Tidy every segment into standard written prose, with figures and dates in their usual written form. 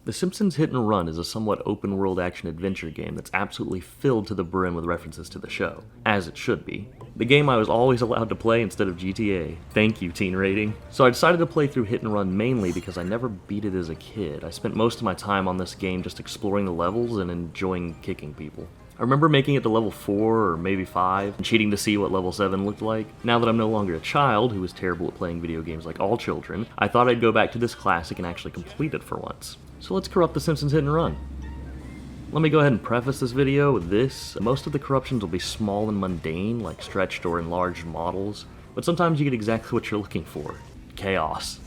The Simpsons Hit and Run is a somewhat open-world action-adventure game that's absolutely filled to the brim with references to the show, as it should be. The game I was always allowed to play instead of GTA. Thank you, teen rating. So I decided to play through Hit and Run mainly because I never beat it as a kid. I spent most of my time on this game just exploring the levels and enjoying kicking people. I remember making it to level 4 or maybe 5 and cheating to see what level 7 looked like. Now that I'm no longer a child who is terrible at playing video games like all children, I thought I'd go back to this classic and actually complete it for once. So let's corrupt the Simpsons Hit and Run. Let me go ahead and preface this video with this. Most of the corruptions will be small and mundane, like stretched or enlarged models, but sometimes you get exactly what you're looking for: chaos.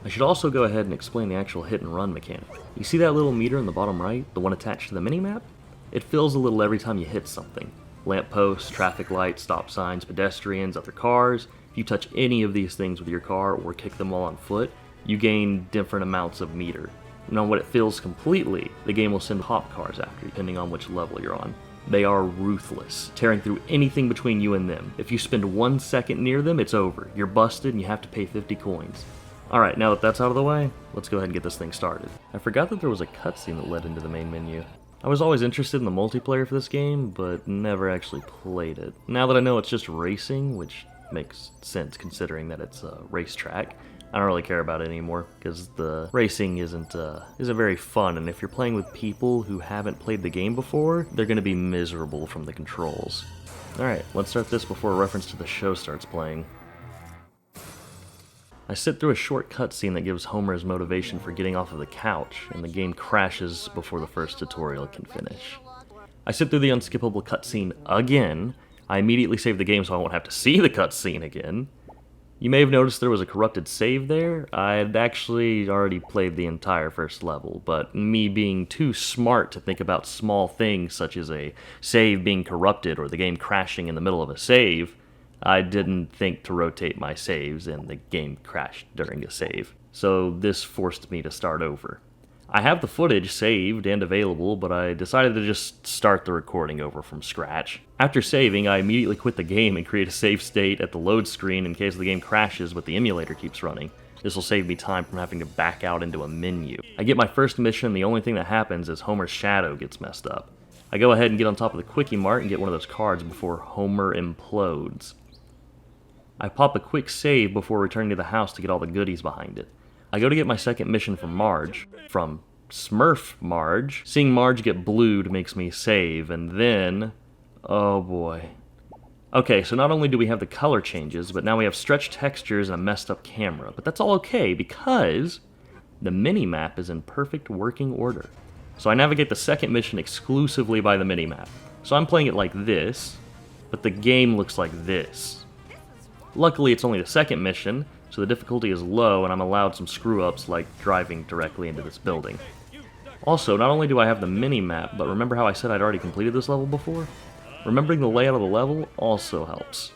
I should also go ahead and explain the actual hit and run mechanic. You see that little meter in the bottom right, the one attached to the minimap? It fills a little every time you hit something. Lampposts, traffic lights, stop signs, pedestrians, other cars. If you touch any of these things with your car or kick them while on foot, you gain different amounts of meter. And on what it fills completely, the game will send hop cars after you, depending on which level you're on. They are ruthless, tearing through anything between you and them. If you spend 1 second near them, it's over. You're busted and you have to pay 50 coins. Alright, now that that's out of the way, let's go ahead and get this thing started. I forgot that there was a cutscene that led into the main menu. I was always interested in the multiplayer for this game, but never actually played it. Now that I know it's just racing, which makes sense considering that it's a racetrack, I don't really care about it anymore, because the racing isn't very fun, and if you're playing with people who haven't played the game before, they're going to be miserable from the controls. Alright, let's start this before a reference to the show starts playing. I sit through a short cutscene that gives Homer his motivation for getting off of the couch, and the game crashes before the first tutorial can finish. I sit through the unskippable cutscene again. I immediately save the game so I won't have to see the cutscene again. You may have noticed there was a corrupted save there. I had actually already played the entire first level, but me being too smart to think about small things such as a save being corrupted or the game crashing in the middle of a save, I didn't think to rotate my saves and the game crashed during a save. So this forced me to start over. I have the footage saved and available, but I decided to just start the recording over from scratch. After saving, I immediately quit the game and create a save state at the load screen in case the game crashes but the emulator keeps running. This will save me time from having to back out into a menu. I get my first mission, the only thing that happens is Homer's shadow gets messed up. I go ahead and get on top of the Quickie Mart and get one of those cards before Homer implodes. I pop a quick save before returning to the house to get all the goodies behind it. I go to get my second mission from Marge, from Smurf Marge. Seeing Marge get blued makes me save, and then... oh boy. Okay, so not only do we have the color changes, but now we have stretched textures and a messed up camera. But that's all okay, because the mini-map is in perfect working order. So I navigate the second mission exclusively by the mini-map. So I'm playing it like this, but the game looks like this. Luckily, it's only the second mission, so the difficulty is low and I'm allowed some screw-ups like driving directly into this building. Also, not only do I have the mini-map, but remember how I said I'd already completed this level before? Remembering the layout of the level also helps.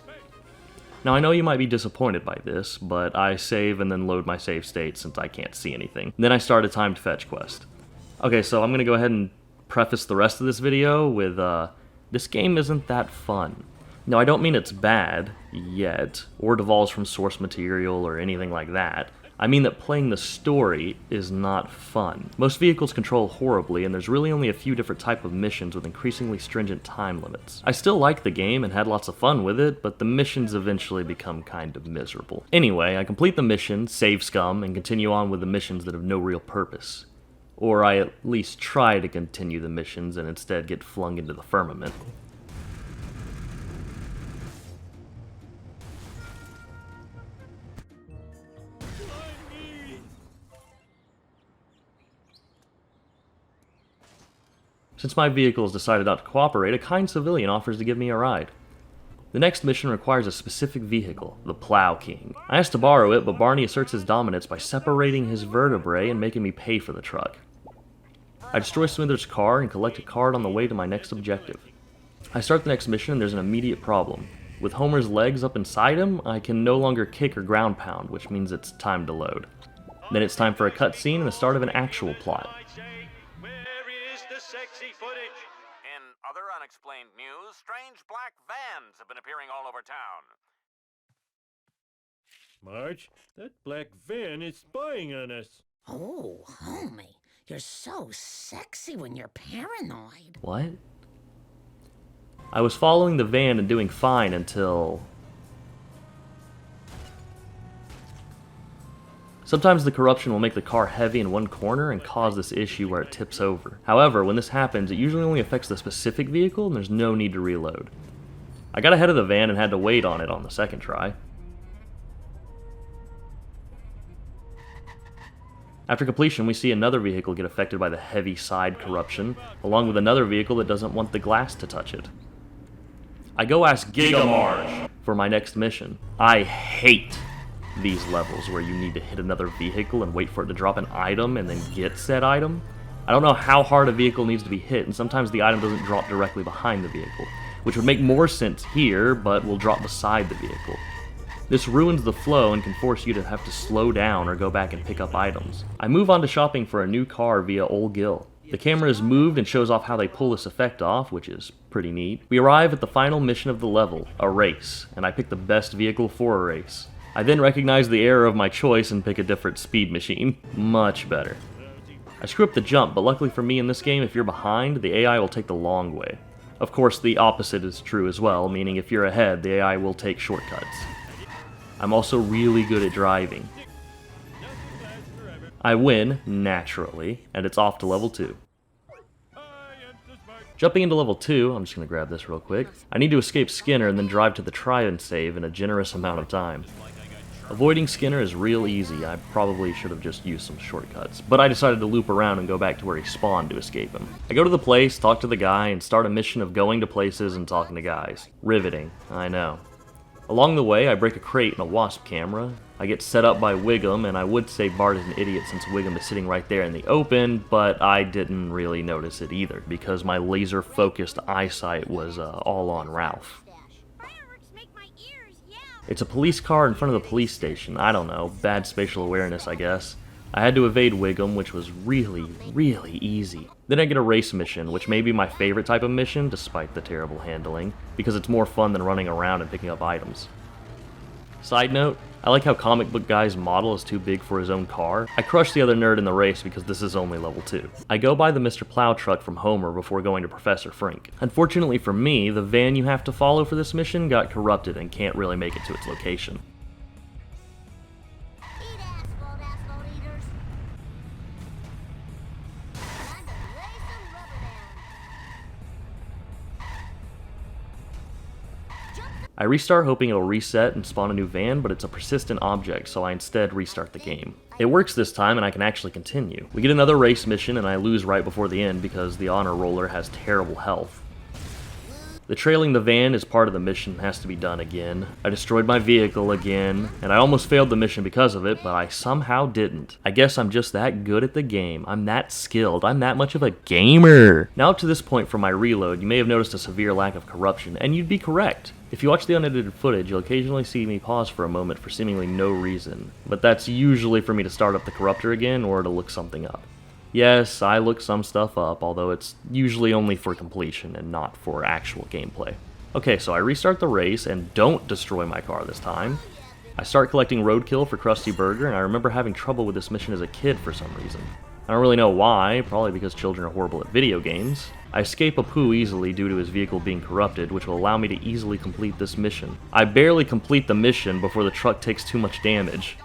Now I know you might be disappointed by this, but I save and then load my save state since I can't see anything. Then I start a timed fetch quest. Okay, so I'm gonna go ahead and preface the rest of this video with, this game isn't that fun. Now, I don't mean it's bad, yet, or devolves from source material or anything like that. I mean that playing the story is not fun. Most vehicles control horribly, and there's really only a few different types of missions with increasingly stringent time limits. I still like the game and had lots of fun with it, but the missions eventually become kind of miserable. Anyway, I complete the mission, save scum, and continue on with the missions that have no real purpose. Or I at least try to continue the missions and instead get flung into the firmament. Since my vehicle has decided not to cooperate, a kind civilian offers to give me a ride. The next mission requires a specific vehicle, the Plow King. I ask to borrow it, but Barney asserts his dominance by separating his vertebrae and making me pay for the truck. I destroy Smithers' car and collect a card on the way to my next objective. I start the next mission and there's an immediate problem. With Homer's legs up inside him, I can no longer kick or ground pound, which means it's time to load. Then it's time for a cutscene and the start of an actual plot. In other unexplained news, strange black vans have been appearing all over town. Marge, that black van is spying on us. Oh, homie. You're so sexy when you're paranoid. What? I was following the van and doing fine until... Sometimes the corruption will make the car heavy in one corner and cause this issue where it tips over. However, when this happens, it usually only affects the specific vehicle and there's no need to reload. I got ahead of the van and had to wait on it on the second try. After completion, we see another vehicle get affected by the heavy side corruption, along with another vehicle that doesn't want the glass to touch it. I go ask Gigamarge for my next mission. I hate these levels where you need to hit another vehicle and wait for it to drop an item and then get said item. I don't know how hard a vehicle needs to be hit, and sometimes the item doesn't drop directly behind the vehicle, which would make more sense here, but will drop beside the vehicle. This ruins the flow and can force you to have to slow down or go back and pick up items. I move on to shopping for a new car via Ol Gil. The camera is moved and shows off how they pull this effect off, which is pretty neat. We arrive at the final mission of the level, a race, and I pick the best vehicle for a race. I then recognize the error of my choice and pick a different speed machine. Much better. I screw up the jump, but luckily for me in this game, if you're behind, the AI will take the long way. Of course, the opposite is true as well, meaning if you're ahead, the AI will take shortcuts. I'm also really good at driving. I win, naturally, and it's off to level 2. Jumping into level 2, I'm just going to grab this real quick. I need to escape Skinner and then drive to the try and save in a generous amount of time. Avoiding Skinner is real easy. I probably should have just used some shortcuts, but I decided to loop around and go back to where he spawned to escape him. I go to the place, talk to the guy, and start a mission of going to places and talking to guys. Riveting, I know. Along the way, I break a crate and a wasp camera. I get set up by Wiggum, and I would say Bart is an idiot since Wiggum is sitting right there in the open, but I didn't really notice it either, because my laser-focused eyesight was all on Ralph. It's a police car in front of the police station. I don't know, bad spatial awareness, I guess. I had to evade Wiggum, which was really, really easy. Then I get a race mission, which may be my favorite type of mission, despite the terrible handling, because it's more fun than running around and picking up items. Side note, I like how Comic Book Guy's model is too big for his own car. I crush the other nerd in the race because this is only level 2. I go by the Mr. Plow truck from Homer before going to Professor Frink. Unfortunately for me, the van you have to follow for this mission got corrupted and can't really make it to its location. I restart hoping it'll reset and spawn a new van, but it's a persistent object, so I instead restart the game. It works this time and I can actually continue. We get another race mission and I lose right before the end because the honor roller has terrible health. The trailing the van is part of the mission and has to be done again. I destroyed my vehicle again, and I almost failed the mission because of it, but I somehow didn't. I guess I'm just that good at the game. I'm that skilled. I'm that much of a gamer. Now up to this point from my reload, you may have noticed a severe lack of corruption, and you'd be correct. If you watch the unedited footage, you'll occasionally see me pause for a moment for seemingly no reason, but that's usually for me to start up the corruptor again or to look something up. Yes, I look some stuff up, although it's usually only for completion and not for actual gameplay. Okay, so I restart the race and don't destroy my car this time. I start collecting roadkill for Krusty Burger, and I remember having trouble with this mission as a kid for some reason. I don't really know why, probably because children are horrible at video games. I escape Apu easily due to his vehicle being corrupted, which will allow me to easily complete this mission. I barely complete the mission before the truck takes too much damage.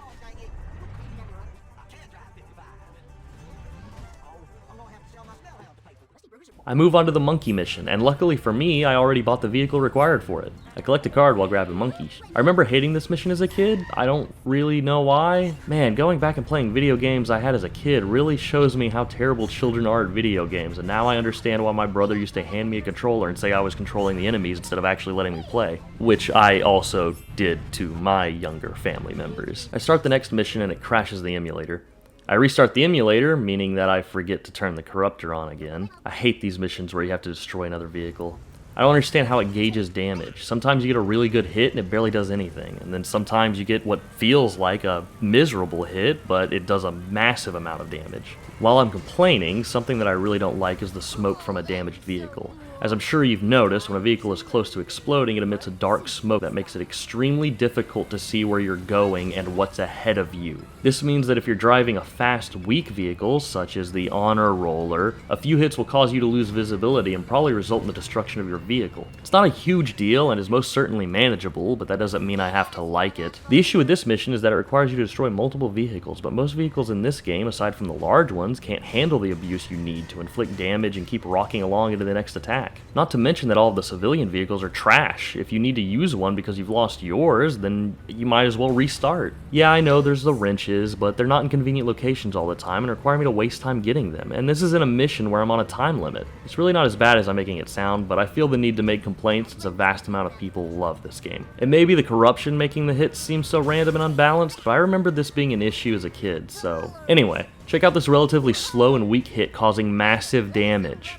I move on to the monkey mission, and luckily for me, I already bought the vehicle required for it. I collect a card while grabbing monkeys. I remember hating this mission as a kid. I don't really know why. Man, going back and playing video games I had as a kid really shows me how terrible children are at video games, and now I understand why my brother used to hand me a controller and say I was controlling the enemies instead of actually letting me play, which I also did to my younger family members. I start the next mission and it crashes the emulator. I restart the emulator, meaning that I forget to turn the corruptor on again. I hate these missions where you have to destroy another vehicle. I don't understand how it gauges damage. Sometimes you get a really good hit and it barely does anything, and then sometimes you get what feels like a miserable hit, but it does a massive amount of damage. While I'm complaining, something that I really don't like is the smoke from a damaged vehicle. As I'm sure you've noticed, when a vehicle is close to exploding, it emits a dark smoke that makes it extremely difficult to see where you're going and what's ahead of you. This means that if you're driving a fast, weak vehicle, such as the Honor Roller, a few hits will cause you to lose visibility and probably result in the destruction of your vehicle. It's not a huge deal and is most certainly manageable, but that doesn't mean I have to like it. The issue with this mission is that it requires you to destroy multiple vehicles, but most vehicles in this game, aside from the large ones, can't handle the abuse you need to inflict damage and keep rocking along into the next attack. Not to mention that all of the civilian vehicles are trash. If you need to use one because you've lost yours, then you might as well restart. Yeah, I know there's the wrenches, but they're not in convenient locations all the time and require me to waste time getting them, and this isn't a mission where I'm on a time limit. It's really not as bad as I'm making it sound, but I feel the need to make complaints since a vast amount of people love this game. It may be the corruption making the hits seem so random and unbalanced, but I remember this being an issue as a kid, so... Anyway, check out this relatively slow and weak hit causing massive damage.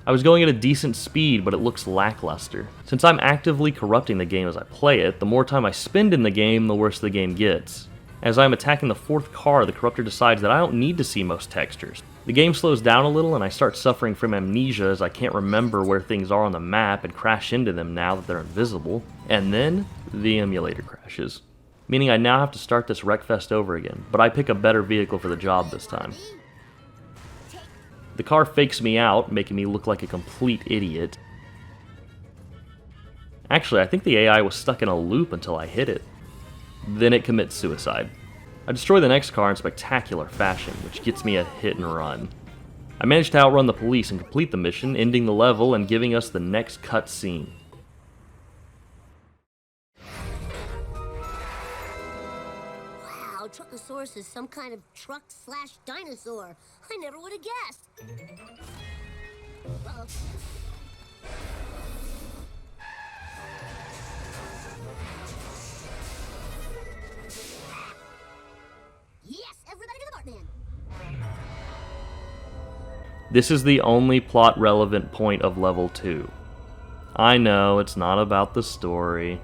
I was going at a decent speed, but it looks lackluster. Since I'm actively corrupting the game as I play it, the more time I spend in the game, the worse the game gets. As I'm attacking the fourth car, the corruptor decides that I don't need to see most textures. The game slows down a little and I start suffering from amnesia as I can't remember where things are on the map and crash into them now that they're invisible. And then, the emulator crashes. Meaning I now have to start this wreckfest over again, but I pick a better vehicle for the job this time. The car fakes me out, making me look like a complete idiot. Actually, I think the AI was stuck in a loop until I hit it. Then it commits suicide. I destroy the next car in spectacular fashion, which gets me a hit and run. I managed to outrun the police and complete the mission, ending the level and giving us the next cutscene. Wow, Truckosaurus is some kind of truck/dinosaur. I never would have guessed. Uh-oh. Yes, everybody to the Bartman. This is the only plot-relevant point of level 2. I know, it's not about the story.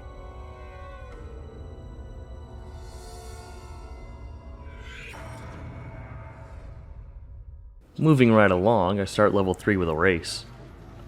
Moving right along, I start level 3 with a race.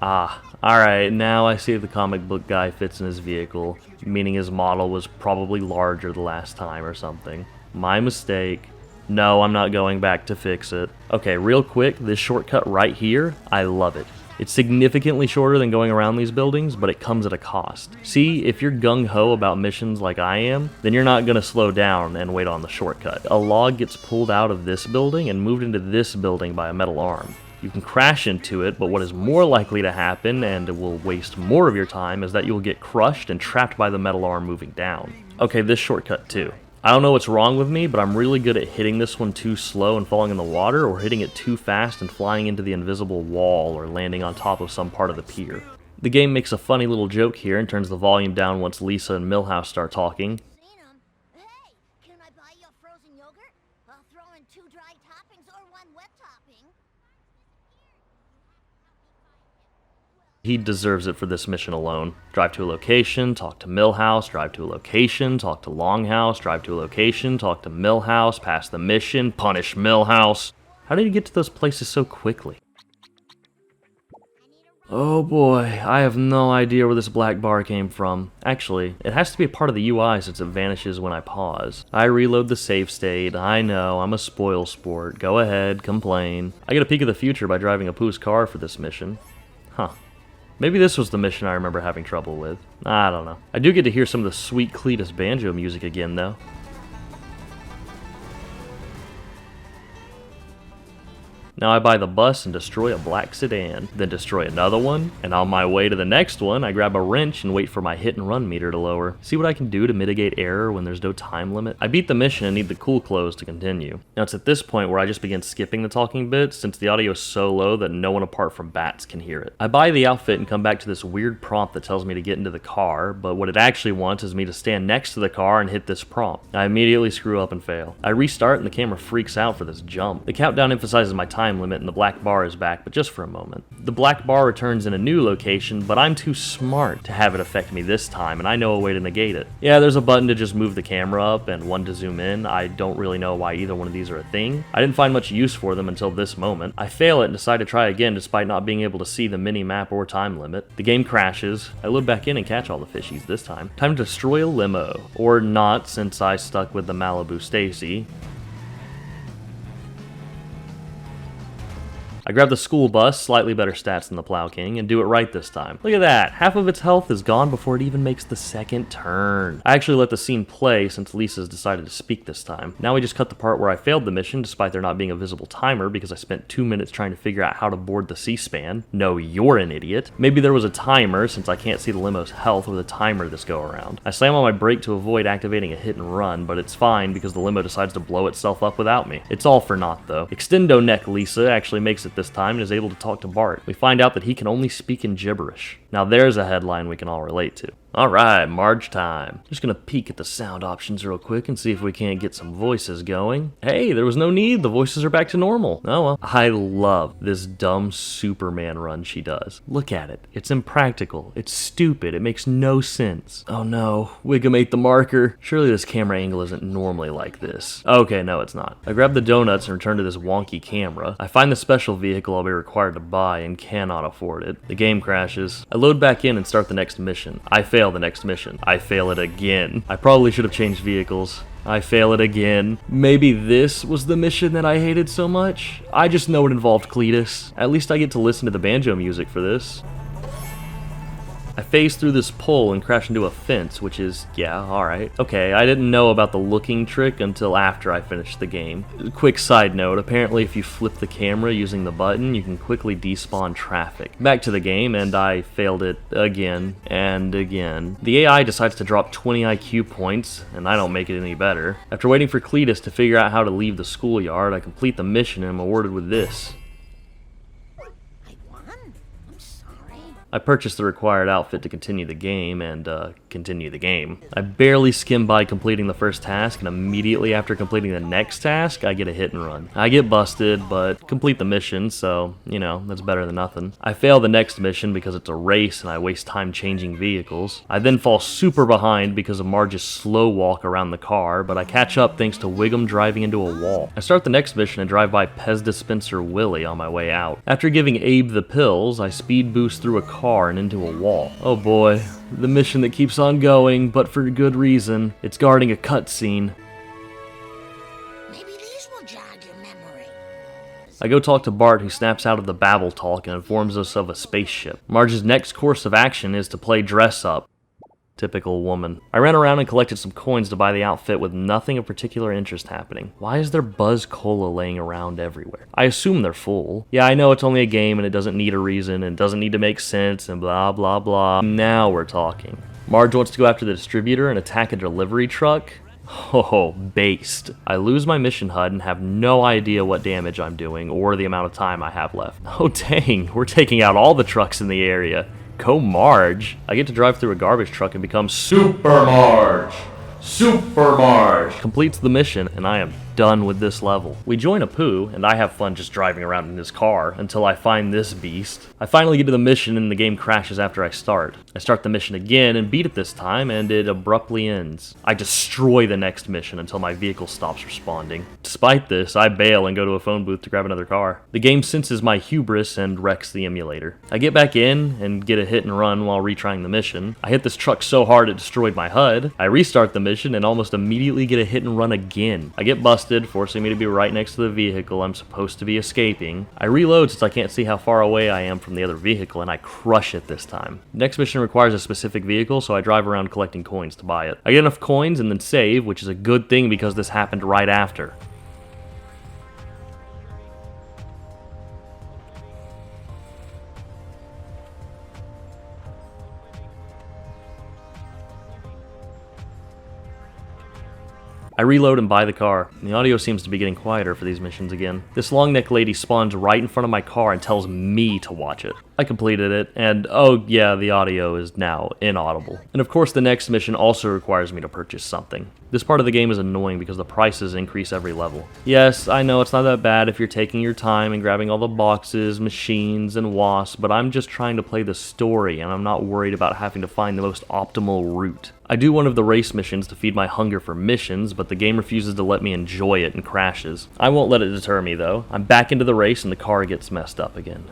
Alright, now I see the comic book guy fits in his vehicle, meaning his model was probably larger the last time or something. My mistake. No, I'm not going back to fix it. Okay, real quick, this shortcut right here, I love it. It's significantly shorter than going around these buildings, but it comes at a cost. See, if you're gung-ho about missions like I am, then you're not going to slow down and wait on the shortcut. A log gets pulled out of this building and moved into this building by a metal arm. You can crash into it, but what is more likely to happen, and will waste more of your time, is that you will get crushed and trapped by the metal arm moving down. Okay, this shortcut too. I don't know what's wrong with me, but I'm really good at hitting this one too slow and falling in the water, or hitting it too fast and flying into the invisible wall or landing on top of some part of the pier. The game makes a funny little joke here and turns the volume down once Lisa and Milhouse start talking. Hey, can I buy you a frozen yogurt? I'll throw in 2 dry toppings or 1 wet topping. He deserves it for this mission alone. Drive to a location, talk to Milhouse, drive to a location, talk to Longhouse, drive to a location, talk to Milhouse, pass the mission, punish Milhouse. How did he get to those places so quickly? Oh boy, I have no idea where this black bar came from. Actually, it has to be a part of the UI since it vanishes when I pause. I reload the save state. I know, I'm a spoil sport. Go ahead, complain. I get a peek of the future by driving a Pooh's car for this mission. Huh. Maybe this was the mission I remember having trouble with. I don't know. I do get to hear some of the sweet Cletus banjo music again, though. Now I buy the bus and destroy a black sedan, then destroy another one, and on my way to the next one, I grab a wrench and wait for my hit and run meter to lower. See what I can do to mitigate error when there's no time limit? I beat the mission and need the cool clothes to continue. Now it's at this point where I just begin skipping the talking bits since the audio is so low that no one apart from bats can hear it. I buy the outfit and come back to this weird prompt that tells me to get into the car, but what it actually wants is me to stand next to the car and hit this prompt. I immediately screw up and fail. I restart and the camera freaks out for this jump. The countdown emphasizes my time time limit and the black bar is back, but just for a moment. The black bar returns in a new location, but I'm too smart to have it affect me this time, and I know a way to negate it. Yeah, there's a button to just move the camera up and one to zoom in. I don't really know why either one of these are a thing. I didn't find much use for them until this moment. I fail it and decide to try again despite not being able to see the mini-map or time limit. The game crashes. I load back in and catch all the fishies this time. Time to destroy a limo. Or not, since I stuck with the Malibu Stacy. I grab the school bus, slightly better stats than the Plow King, and do it right this time. Look at that, half of its health is gone before it even makes the second turn. I actually let the scene play since Lisa's decided to speak this time. Now we just cut the part where I failed the mission despite there not being a visible timer because I spent 2 minutes trying to figure out how to board the C-SPAN. No, you're an idiot. Maybe there was a timer since I can't see the limo's health with a timer this go around. I slam on my brake to avoid activating a hit and run, but it's fine because the limo decides to blow itself up without me. It's all for naught though. Extendo neck Lisa actually makes it this time and is able to talk to Bart. We find out that he can only speak in gibberish. Now there's a headline we can all relate to. Alright, Marge time. Just gonna peek at the sound options real quick and see if we can't get some voices going. Hey, there was no need, the voices are back to normal. Oh well. I love this dumb Superman run she does. Look at it. It's impractical. It's stupid. It makes no sense. Oh no, Wiggum ate the marker. Surely this camera angle isn't normally like this. Okay, no it's not. I grab the donuts and return to this wonky camera. I find the special vehicle I'll be required to buy and cannot afford it. The game crashes. I load back in and start the next mission. I fail the next mission. I fail it again. I probably should have changed vehicles. I fail it again. Maybe this was the mission that I hated so much? I just know it involved Cletus. At least I get to listen to the banjo music for this. I phase through this pole and crash into a fence, which is, yeah, alright. Okay, I didn't know about the looking trick until after I finished the game. Quick side note, apparently if you flip the camera using the button, you can quickly despawn traffic. Back to the game, and I failed it again and again. The AI decides to drop 20 IQ points, and I don't make it any better. After waiting for Cletus to figure out how to leave the schoolyard, I complete the mission and am awarded with this. I purchased the required outfit to continue the game, and continue the game. I barely skim by completing the first task, and immediately after completing the next task, I get a hit and run. I get busted, but complete the mission, so, you know, that's better than nothing. I fail the next mission because it's a race and I waste time changing vehicles. I then fall super behind because of Marge's slow walk around the car, but I catch up thanks to Wiggum driving into a wall. I start the next mission and drive by Pez Dispenser Willie on my way out. After giving Abe the pills, I speed boost through a car and into a wall. Oh boy. The mission that keeps on going, but for good reason. It's guarding a cutscene. Maybe these will jog your memory. I go talk to Bart, who snaps out of the babble talk and informs us of a spaceship. Marge's next course of action is to play dress up. Typical woman. I ran around and collected some coins to buy the outfit with nothing of particular interest happening. Why is there Buzz Cola laying around everywhere? I assume they're full. Yeah, I know it's only a game and it doesn't need a reason and doesn't need to make sense and blah blah blah. Now we're talking. Marge wants to go after the distributor and attack a delivery truck? Oh, based. I lose my mission HUD and have no idea what damage I'm doing or the amount of time I have left. Oh dang, we're taking out all the trucks in the area. Go Marge. I get to drive through a garbage truck and become Super Marge. Super Marge completes the mission, and I am done with this level. We join a poo, and I have fun just driving around in his car until I find this beast. I finally get to the mission, and the game crashes after I start. I start the mission again and beat it this time, and it abruptly ends. I destroy the next mission until my vehicle stops responding. Despite this, I bail and go to a phone booth to grab another car. The game senses my hubris and wrecks the emulator. I get back in and get a hit and run while retrying the mission. I hit this truck so hard it destroyed my HUD. I restart the mission and almost immediately get a hit and run again. I get busted, forcing me to be right next to the vehicle I'm supposed to be escaping. I reload since I can't see how far away I am from the other vehicle, and I crush it this time. Next mission requires a specific vehicle, so I drive around collecting coins to buy it. I get enough coins and then save, which is a good thing because this happened right after. I reload and buy the car. The audio seems to be getting quieter for these missions again. This long neck lady spawns right in front of my car and tells me to watch it. I completed it, and oh yeah, the audio is now inaudible. And of course the next mission also requires me to purchase something. This part of the game is annoying because the prices increase every level. Yes, I know it's not that bad if you're taking your time and grabbing all the boxes, machines, and wasps, but I'm just trying to play the story and I'm not worried about having to find the most optimal route. I do one of the race missions to feed my hunger for missions, but the game refuses to let me enjoy it and crashes. I won't let it deter me though. I'm back into the race and the car gets messed up again.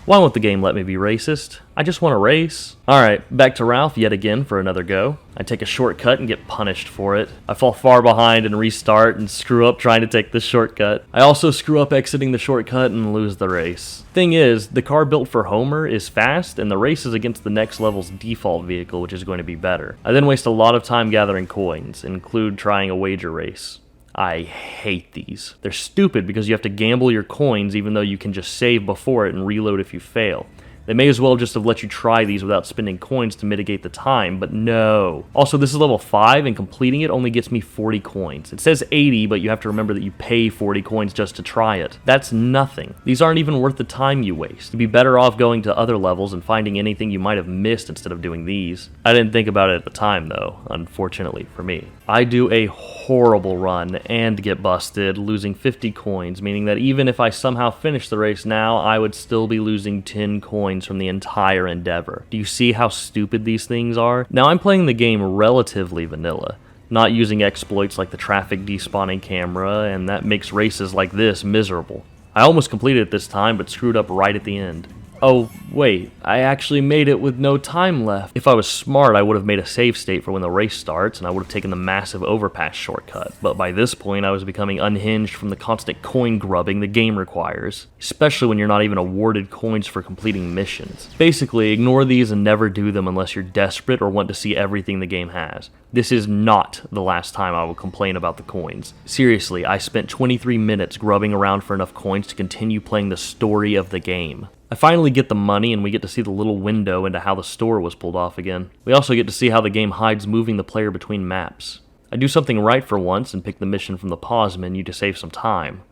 Why won't the game let me be racist? I just want to race. Alright, back to Ralph yet again for another go. I take a shortcut and get punished for it. I fall far behind and restart and screw up trying to take the shortcut. I also screw up exiting the shortcut and lose the race. Thing is, the car built for Homer is fast and the race is against the next level's default vehicle, which is going to be better. I then waste a lot of time gathering coins, include trying a wager race. I hate these. They're stupid because you have to gamble your coins even though you can just save before it and reload if you fail. They may as well just have let you try these without spending coins to mitigate the time, but no. Also, this is level 5 and completing it only gets me 40 coins. It says 80, but you have to remember that you pay 40 coins just to try it. That's nothing. These aren't even worth the time you waste. You'd be better off going to other levels and finding anything you might have missed instead of doing these. I didn't think about it at the time though, unfortunately for me. I do a horrible run and get busted, losing 50 coins, meaning that even if I somehow finish the race now, I would still be losing 10 coins from the entire endeavor. Do you see how stupid these things are? Now I'm playing the game relatively vanilla, not using exploits like the traffic despawning camera, and that makes races like this miserable. I almost completed it this time, but screwed up right at the end. Oh, wait, I actually made it with no time left. If I was smart, I would have made a save state for when the race starts, and I would have taken the massive overpass shortcut. But by this point, I was becoming unhinged from the constant coin grubbing the game requires, especially when you're not even awarded coins for completing missions. Basically, ignore these and never do them unless you're desperate or want to see everything the game has. This is not the last time I will complain about the coins. Seriously, I spent 23 minutes grubbing around for enough coins to continue playing the story of the game. I finally get the money and we get to see the little window into how the store was pulled off again. We also get to see how the game hides moving the player between maps. I do something right for once and pick the mission from the pause menu to save some time.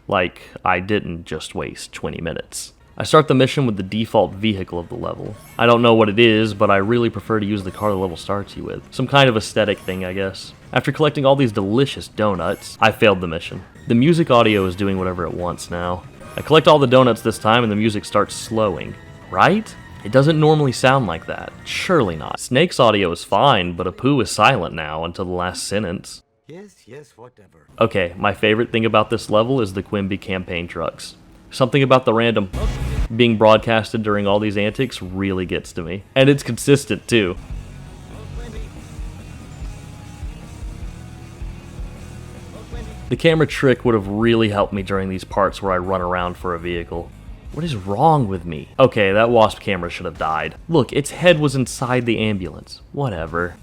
Like, I didn't just waste 20 minutes. I start the mission with the default vehicle of the level. I don't know what it is, but I really prefer to use the car the level starts you with. Some kind of aesthetic thing, I guess. After collecting all these delicious donuts, I failed the mission. The music audio is doing whatever it wants now. I collect all the donuts this time and the music starts slowing. Right? It doesn't normally sound like that. Surely not. Snake's audio is fine, but Apu is silent now until the last sentence. Yes, whatever. Okay, my favorite thing about this level is the Quimby campaign trucks. Something about the random being broadcasted during all these antics really gets to me. And it's consistent too. The camera trick would have really helped me during these parts where I run around for a vehicle. What is wrong with me? Okay, that wasp camera should have died. Look, its head was inside the ambulance. Whatever.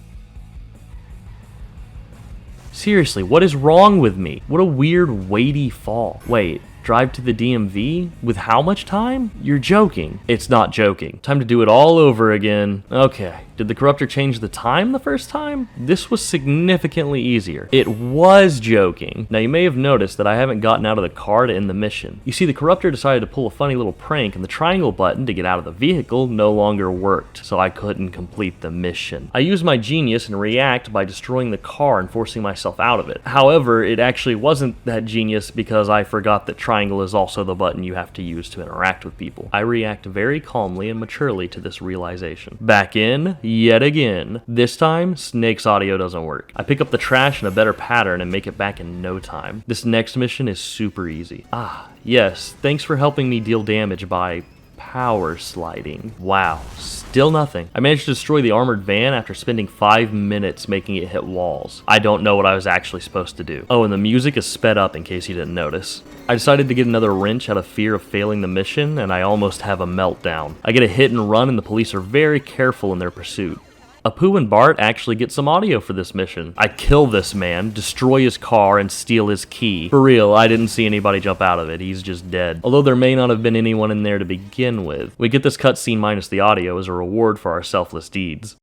Seriously, what is wrong with me? What a weird, weighty fall. Wait, drive to the DMV? With how much time? You're joking. It's not joking. Time to do it all over again. Okay, did the corruptor change the time the first time? This was significantly easier. It was joking. Now you may have noticed that I haven't gotten out of the car to end the mission. You see, the corruptor decided to pull a funny little prank and the triangle button to get out of the vehicle no longer worked, so I couldn't complete the mission. I used my genius and react by destroying the car and forcing myself out of it. However, it actually wasn't that genius because I forgot that triangle is also the button you have to use to interact with people. I react very calmly and maturely to this realization. Back in, yet again. This time, Snake's audio doesn't work. I pick up the trash in a better pattern and make it back in no time. This next mission is super easy. Ah, yes, thanks for helping me deal damage by power sliding. Wow, still nothing. I managed to destroy the armored van after spending 5 minutes making it hit walls. I don't know what I was actually supposed to do. Oh, and the music is sped up in case you didn't notice. I decided to get another wrench out of fear of failing the mission, and I almost have a meltdown. I get a hit and run, and the police are very careful in their pursuit. Apu and Bart actually get some audio for this mission. I kill this man, destroy his car, and steal his key. For real, I didn't see anybody jump out of it. He's just dead. Although there may not have been anyone in there to begin with. We get this cutscene minus the audio as a reward for our selfless deeds.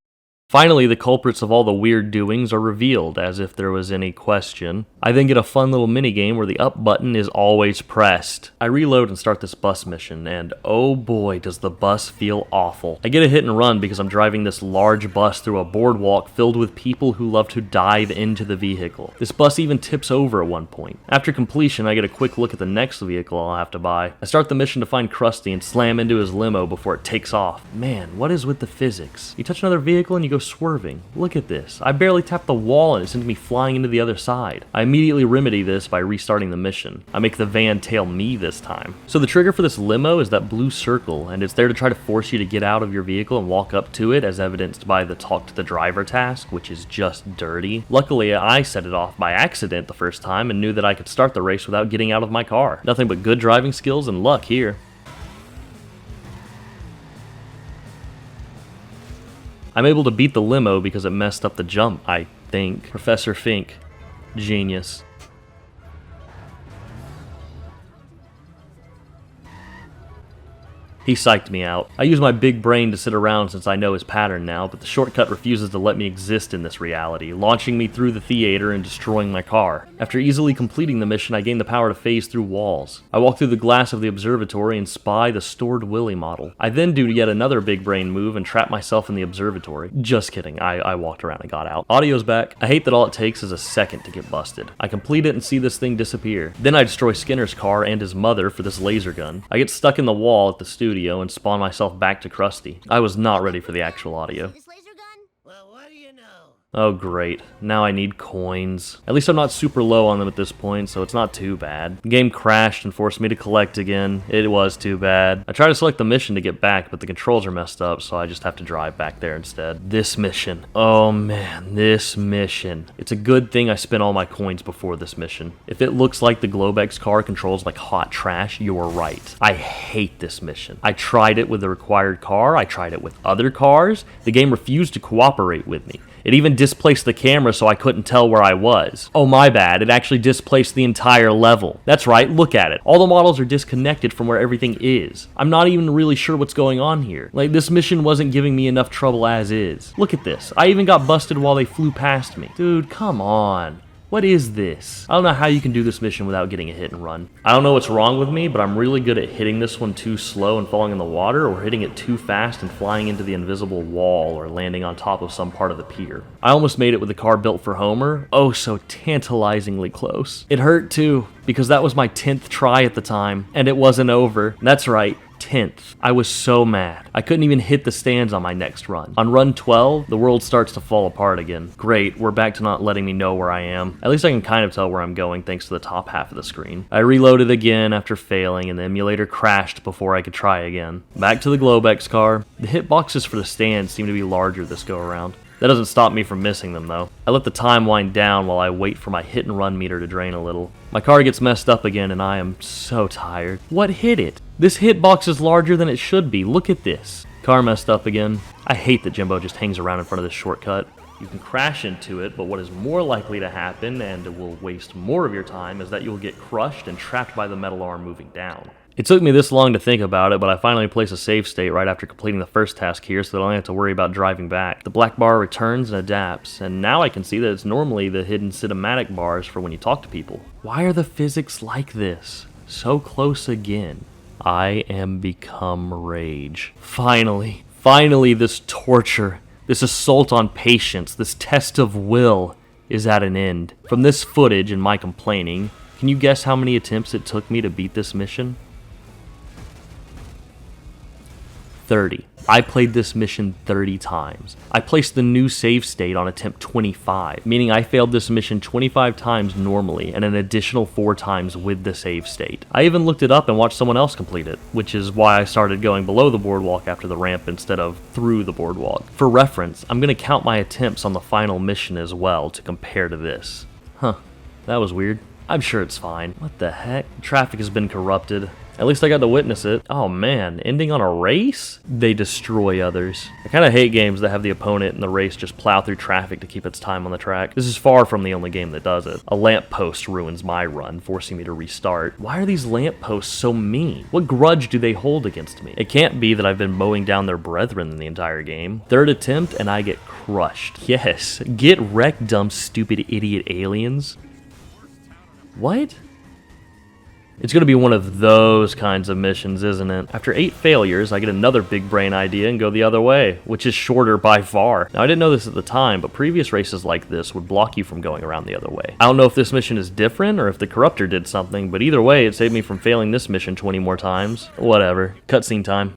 Finally, the culprits of all the weird doings are revealed, as if there was any question. I then get a fun little minigame where the up button is always pressed. I reload and start this bus mission, and oh boy does the bus feel awful. I get a hit and run because I'm driving this large bus through a boardwalk filled with people who love to dive into the vehicle. This bus even tips over at one point. After completion, I get a quick look at the next vehicle I'll have to buy. I start the mission to find Krusty and slam into his limo before it takes off. Man, what is with the physics? You touch another vehicle and you go swerving. Look at this. I barely tapped the wall and it sends me flying into the other side. I immediately remedy this by restarting the mission. I make the van tail me this time. So the trigger for this limo is that blue circle, and it's there to try to force you to get out of your vehicle and walk up to it, as evidenced by the talk to the driver task, which is just dirty. Luckily, I set it off by accident the first time and knew that I could start the race without getting out of my car. Nothing but good driving skills and luck here. I'm able to beat the limo because it messed up the jump, I think. Professor Fink. Genius. He psyched me out. I use my big brain to sit around since I know his pattern now, but the shortcut refuses to let me exist in this reality, launching me through the theater and destroying my car. After easily completing the mission, I gain the power to phase through walls. I walk through the glass of the observatory and spy the stored Willy model. I then do yet another big brain move and trap myself in the observatory. Just kidding, I walked around and got out. Audio's back. I hate that all it takes is a second to get busted. I complete it and see this thing disappear. Then I destroy Skinner's car and his mother for this laser gun. I get stuck in the wall at the studio and spawn myself back to Krusty. I was not ready for the actual audio. This laser gun? Well, what do you know? Oh great, now I need coins. At least I'm not super low on them at this point, so it's not too bad. The game crashed and forced me to collect again. It was too bad. I try to select the mission to get back, but the controls are messed up, so I just have to drive back there instead. This mission. Oh man, this mission. It's a good thing I spent all my coins before this mission. If it looks like the Globex car controls like hot trash, you're right. I hate this mission. I tried it with the required car, I tried it with other cars. The game refused to cooperate with me. It even displaced the camera so I couldn't tell where I was. Oh my bad, it actually displaced the entire level. That's right, look at it. All the models are disconnected from where everything is. I'm not even really sure what's going on here. Like, this mission wasn't giving me enough trouble as is. Look at this. I even got busted while they flew past me. Dude, come on. What is this? I don't know how you can do this mission without getting a hit and run. I don't know what's wrong with me, but I'm really good at hitting this one too slow and falling in the water, or hitting it too fast and flying into the invisible wall or landing on top of some part of the pier. I almost made it with the car built for Homer. Oh, so tantalizingly close. It hurt too, because that was my 10th try at the time, and it wasn't over. That's right. 10th. I was so mad. I couldn't even hit the stands on my next run. On run 12, the world starts to fall apart again. Great, we're back to not letting me know where I am. At least I can kind of tell where I'm going thanks to the top half of the screen. I reloaded again after failing, and the emulator crashed before I could try again. Back to the Globex car. The hitboxes for the stands seem to be larger this go around. That doesn't stop me from missing them, though. I let the time wind down while I wait for my hit and run meter to drain a little. My car gets messed up again, and I am so tired. What hit it? This hitbox is larger than it should be. Look at this. Car messed up again. I hate that Jimbo just hangs around in front of this shortcut. You can crash into it, but what is more likely to happen, and will waste more of your time, is that you will get crushed and trapped by the metal arm moving down. It took me this long to think about it, but I finally placed a save state right after completing the first task here, so that I don't have to worry about driving back. The black bar returns and adapts, and now I can see that it's normally the hidden cinematic bars for when you talk to people. Why are the physics like this? So close again. I am become rage. Finally, this torture, this assault on patience, this test of will is at an end. From this footage and my complaining, can you guess how many attempts it took me to beat this mission? 30. I played this mission 30 times. I placed the new save state on attempt 25, meaning I failed this mission 25 times normally and an additional 4 times with the save state. I even looked it up and watched someone else complete it, which is why I started going below the boardwalk after the ramp instead of through the boardwalk. For reference, I'm going to count my attempts on the final mission as well to compare to this. Huh, that was weird. I'm sure it's fine. What the heck? Traffic has been corrupted. At least I got to witness it. Oh man, ending on a race? They destroy others. I kind of hate games that have the opponent in the race just plow through traffic to keep its time on the track. This is far from the only game that does it. A lamppost ruins my run, forcing me to restart. Why are these lampposts so mean? What grudge do they hold against me? It can't be that I've been mowing down their brethren in the entire game. Third attempt and I get crushed. Yes, get wrecked, dumb, stupid, idiot aliens. What? It's going to be one of those kinds of missions, isn't it? After 8 failures, I get another big brain idea and go the other way, which is shorter by far. Now, I didn't know this at the time, but previous races like this would block you from going around the other way. I don't know if this mission is different or if the corruptor did something, but either way, it saved me from failing this mission 20 more times. Whatever. Cutscene time.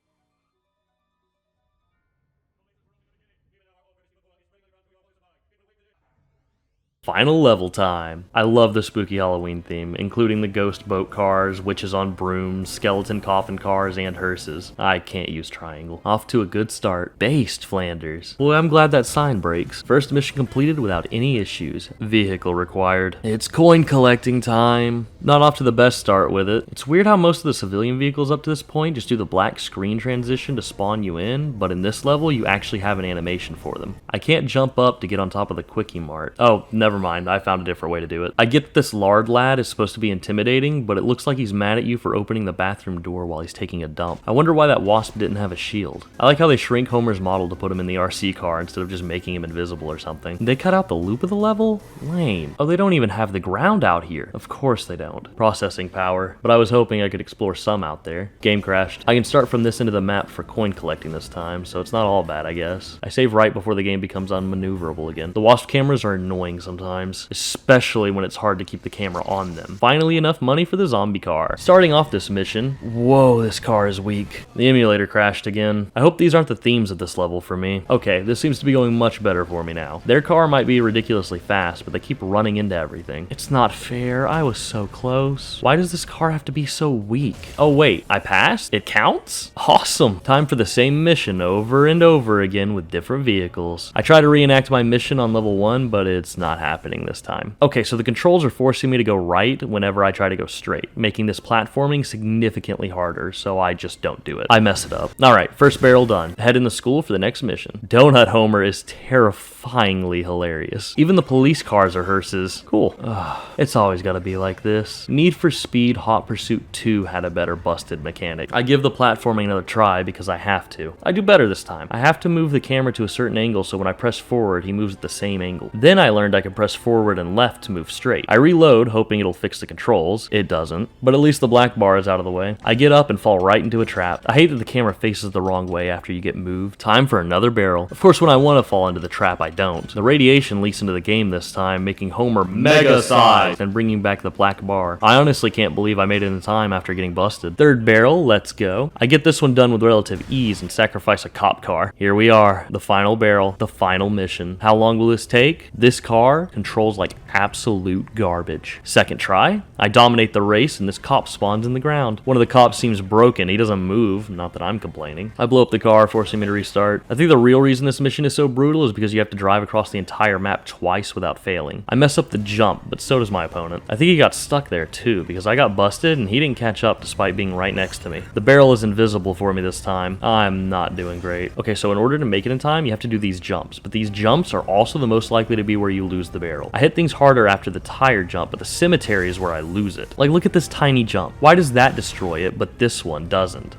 Final level time. I love the spooky Halloween theme, including the ghost boat cars, witches on brooms, skeleton coffin cars, and hearses. I can't use triangle. Off to a good start. Based, Flanders. Boy, I'm glad that sign breaks. First mission completed without any issues. Vehicle required. It's coin collecting time. Not off to the best start with it. It's weird how most of the civilian vehicles up to this point just do the black screen transition to spawn you in, but in this level you actually have an animation for them. I can't jump up to get on top of the Quickie Mart. Oh, never mind, I found a different way to do it. I get that this lard lad is supposed to be intimidating, but it looks like he's mad at you for opening the bathroom door while he's taking a dump. I wonder why that wasp didn't have a shield. I like how they shrink Homer's model to put him in the RC car instead of just making him invisible or something. Did they cut out the loop of the level? Lame. Oh, they don't even have the ground out here. Of course they don't. Processing power. But I was hoping I could explore some out there. Game crashed. I can start from this end of the map for coin collecting this time, so it's not all bad, I guess. I save right before the game becomes unmaneuverable again. The wasp cameras are annoying sometimes, especially when it's hard to keep the camera on them. Finally, enough money for the zombie car. Starting off this mission, whoa, this car is weak. The emulator crashed again. I hope these aren't the themes of this level for me. Okay, this seems to be going much better for me now. Their car might be ridiculously fast, but they keep running into everything. It's not fair. I was so close. Why does this car have to be so weak? Oh wait, I passed? It counts? Awesome. Time for the same mission over and over again with different vehicles. I try to reenact my mission on level 1, but it's not happening this time. Okay, so the controls are forcing me to go right whenever I try to go straight, making this platforming significantly harder, so I just don't do it. I mess it up. Alright, first barrel done. Head in the school for the next mission. Donut Homer is terrifyingly hilarious. Even the police cars are hearses. Cool. Ugh, it's always gotta be like this. Need for Speed Hot Pursuit 2 had a better busted mechanic. I give the platforming another try because I have to. I do better this time. I have to move the camera to a certain angle so when I press forward, he moves at the same angle. Then I learned I could press forward and left to move straight. I reload, hoping it'll fix the controls. It doesn't, but at least the black bar is out of the way. I get up and fall right into a trap. I hate that the camera faces the wrong way after you get moved. Time for another barrel. Of course, when I want to fall into the trap, I don't. The radiation leaks into the game this time, making Homer mega-sized and bringing back the black bar. I honestly can't believe I made it in time after getting busted. Third barrel, let's go. I get this one done with relative ease and sacrifice a cop car. Here we are, the final barrel, the final mission. How long will this take? This car controls like absolute garbage. Second try, I dominate the race and this cop spawns in the ground. One of the cops seems broken. He doesn't move, not that I'm complaining. I blow up the car, forcing me to restart. I think the real reason this mission is so brutal is because you have to drive across the entire map twice without failing. I mess up the jump, but so does my opponent. I think he got stuck there too, because I got busted and he didn't catch up despite being right next to me. The barrel is invisible for me this time. I'm not doing great. Okay, so in order to make it in time, you have to do these jumps, but these jumps are also the most likely to be where you lose the barrel. I hit things harder after the tire jump, but the cemetery is where I lose it. Like, look at this tiny jump. Why does that destroy it, but this one doesn't?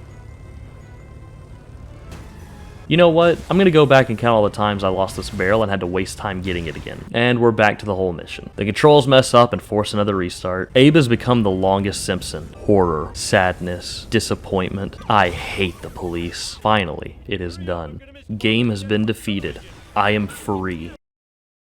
You know what? I'm gonna go back and count all the times I lost this barrel and had to waste time getting it again. And we're back to the whole mission. The controls mess up and force another restart. Abe has become the longest Simpson. Horror, sadness, disappointment. I hate the police. Finally, it is done. Game has been defeated. I am free.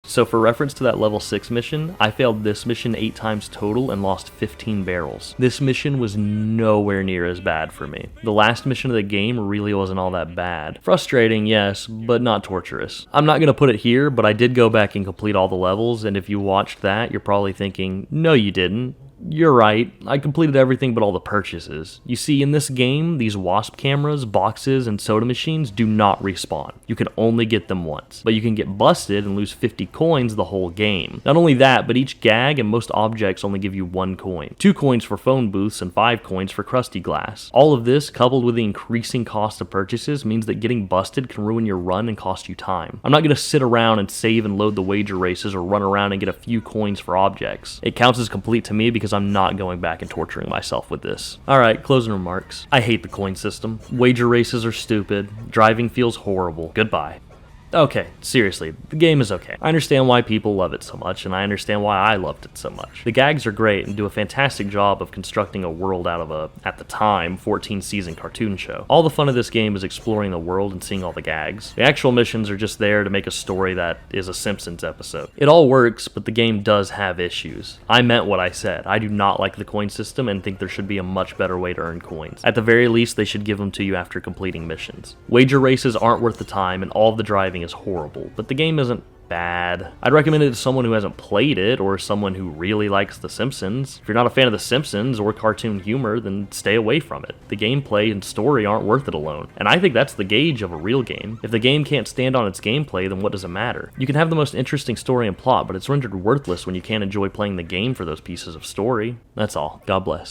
So for reference to that level 6 mission, I failed this mission 8 times total and lost 15 barrels. This mission was nowhere near as bad for me. The last mission of the game really wasn't all that bad. Frustrating, yes, but not torturous. I'm not going to put it here, but I did go back and complete all the levels, and if you watched that, you're probably thinking, no you didn't. You're right, I completed everything but all the purchases. You see, in this game, these wasp cameras, boxes, and soda machines do not respawn. You can only get them once, but you can get busted and lose 50 coins the whole game. Not only that, but each gag and most objects only give you 1 coin. 2 coins for phone booths and 5 coins for crusty glass. All of this, coupled with the increasing cost of purchases, means that getting busted can ruin your run and cost you time. I'm not going to sit around and save and load the wager races or run around and get a few coins for objects. It counts as complete to me because I'm not going back and torturing myself with this. Alright, closing remarks. I hate the coin system. Wager races are stupid. Driving feels horrible. Goodbye. Okay, seriously, the game is okay. I understand why people love it so much, and I understand why I loved it so much. The gags are great and do a fantastic job of constructing a world out of a, at the time, 14-season cartoon show. All the fun of this game is exploring the world and seeing all the gags. The actual missions are just there to make a story that is a Simpsons episode. It all works, but the game does have issues. I meant what I said. I do not like the coin system and think there should be a much better way to earn coins. At the very least, they should give them to you after completing missions. Wager races aren't worth the time, and all of the driving is horrible, but the game isn't bad. I'd recommend it to someone who hasn't played it or someone who really likes The Simpsons. If you're not a fan of The Simpsons or cartoon humor, then stay away from it. The gameplay and story aren't worth it alone, and I think that's the gauge of a real game. If the game can't stand on its gameplay, then what does it matter? You can have the most interesting story and plot, but it's rendered worthless when you can't enjoy playing the game for those pieces of story. That's all. God bless.